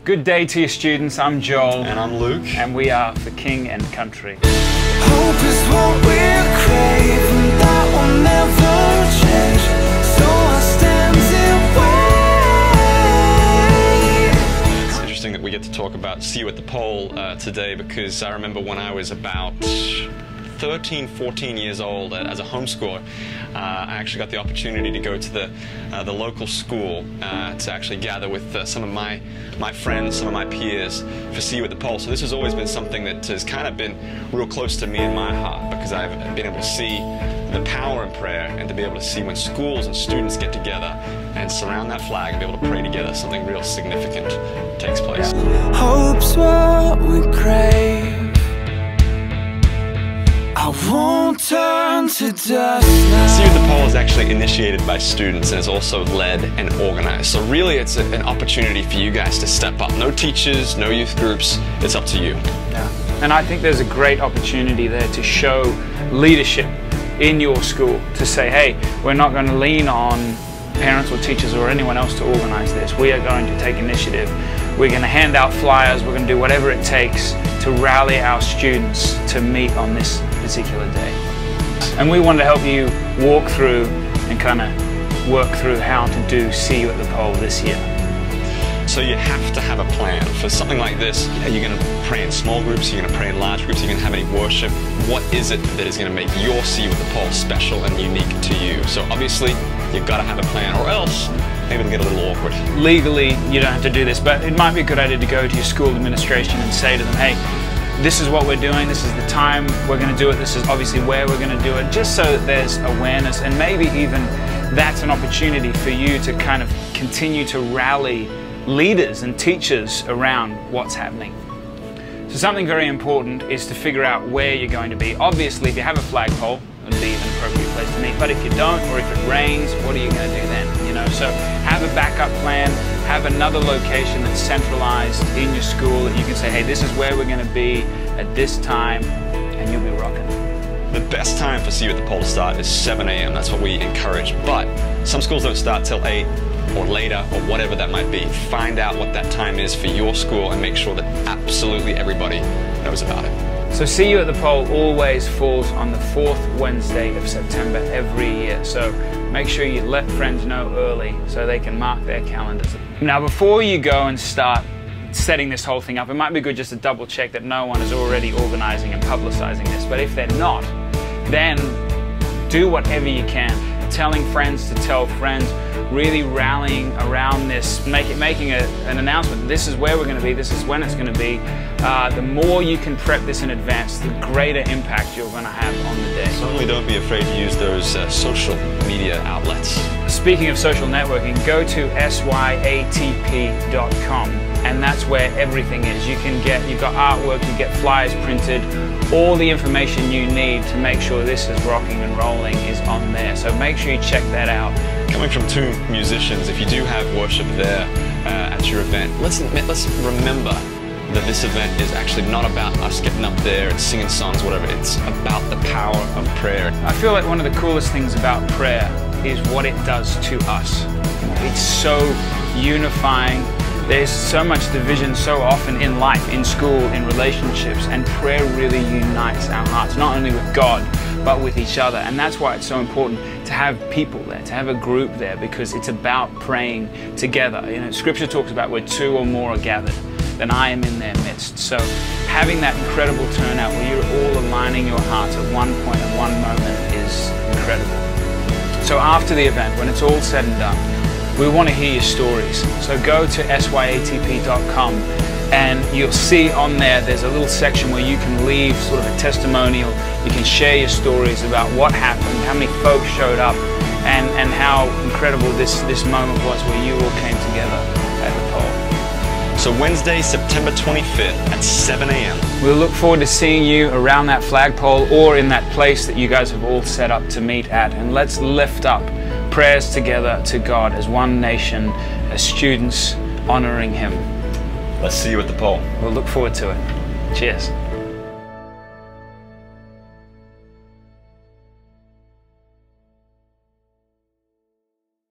Good day to you students, I'm Joel. And I'm Luke. And we are for King and Country. Hope is what we're craving, that will never change, so I stand and wait. It's interesting that we get to talk about See You at the Pole today, because I remember when I was about 13, 14 years old as a homeschooler, I actually got the opportunity to go to the local school to actually gather with some of my friends, some of my peers for See You at the Pole. So this has always been something that has kind of been real close to me in my heart, because I've been able to see the power in prayer, and to be able to see when schools and students get together and surround that flag and be able to pray together, something real significant takes place. Hope's what we crave, I won't turn to dust now. See You at the Pole is actually initiated by students and is also led and organized. So really it's an opportunity for you guys to step up. No teachers, no youth groups, it's up to you. Yeah. And I think there's a great opportunity there to show leadership in your school, to say, hey, we're not going to lean on parents or teachers or anyone else to organize this. We are going to take initiative. We're going to hand out flyers. We're going to do whatever it takes to rally our students to meet on this particular day. And we want to help you walk through and kind of work through how to do See You at the Pole this year. So you have to have a plan for something like this. Are you going to pray in small groups? Are you going to pray in large groups? Are you going to have any worship? What is it that is going to make your See You at the Pole special and unique to you? So obviously you've got to have a plan, or else maybe it'll get a little awkward. Legally, you don't have to do this, but it might be a good idea to go to your school administration and say to them, hey, this is what we're doing, this is the time we're going to do it, this is obviously where we're going to do it, just so that there's awareness, and maybe even that's an opportunity for you to kind of continue to rally leaders and teachers around what's happening. So something very important is to figure out where you're going to be. Obviously, if you have a flagpole, it would be an appropriate place to meet, but if you don't, or if it rains, what are you going to do then? You know, so have a backup plan, have another location that's centralized in your school that you can say, hey, this is where we're going to be at this time, and you'll be rocking. The best time for See You at the Pole to start is 7 a.m. That's what we encourage, but some schools don't start till 8 or later, or whatever that might be. Find out what that time is for your school and make sure that absolutely everybody knows about it. So See You at the Pole always falls on the 4th Wednesday of September every year. So make sure you let friends know early so they can mark their calendars. Now before you go and start setting this whole thing up, it might be good just to double check that no one is already organizing and publicizing this. But if they're not, then do whatever you can. Telling friends to tell friends, really rallying around this, making an announcement. This is where we're going to be, this is when it's going to be. The more you can prep this in advance, the greater impact you're going to have on the day. Certainly don't be afraid to use those social media outlets. Speaking of social networking, go to SYATP.com, and that's where everything is. You've got artwork, you get flyers printed, all the information you need to make sure this is rocking and rolling is on there. So make sure you check that out. Coming from two musicians, if you do have worship there at your event, let's remember that this event is actually not about us getting up there and singing songs, whatever. It's about the power of prayer. I feel like one of the coolest things about prayer is what it does to us. It's so unifying. There's so much division so often in life, in school, in relationships, and prayer really unites our hearts, not only with God, but with each other. And that's why it's so important to have people there, to have a group there, because it's about praying together. You know, Scripture talks about where 2 or more are gathered, then I am in their midst. So having that incredible turnout where you're all aligning your hearts at one point and one moment is incredible. So after the event, when it's all said and done, we want to hear your stories. So go to syatp.com and you'll see on there's a little section where you can leave sort of a testimonial. You can share your stories about what happened, how many folks showed up, and how incredible this moment was where you all came together at the pole. So Wednesday, September 25th at 7 a.m. We'll look forward to seeing you around that flagpole or in that place that you guys have all set up to meet at. And let's lift up prayers together to God as one nation, as students honoring Him. Let's see you at the pole. We'll look forward to it. Cheers.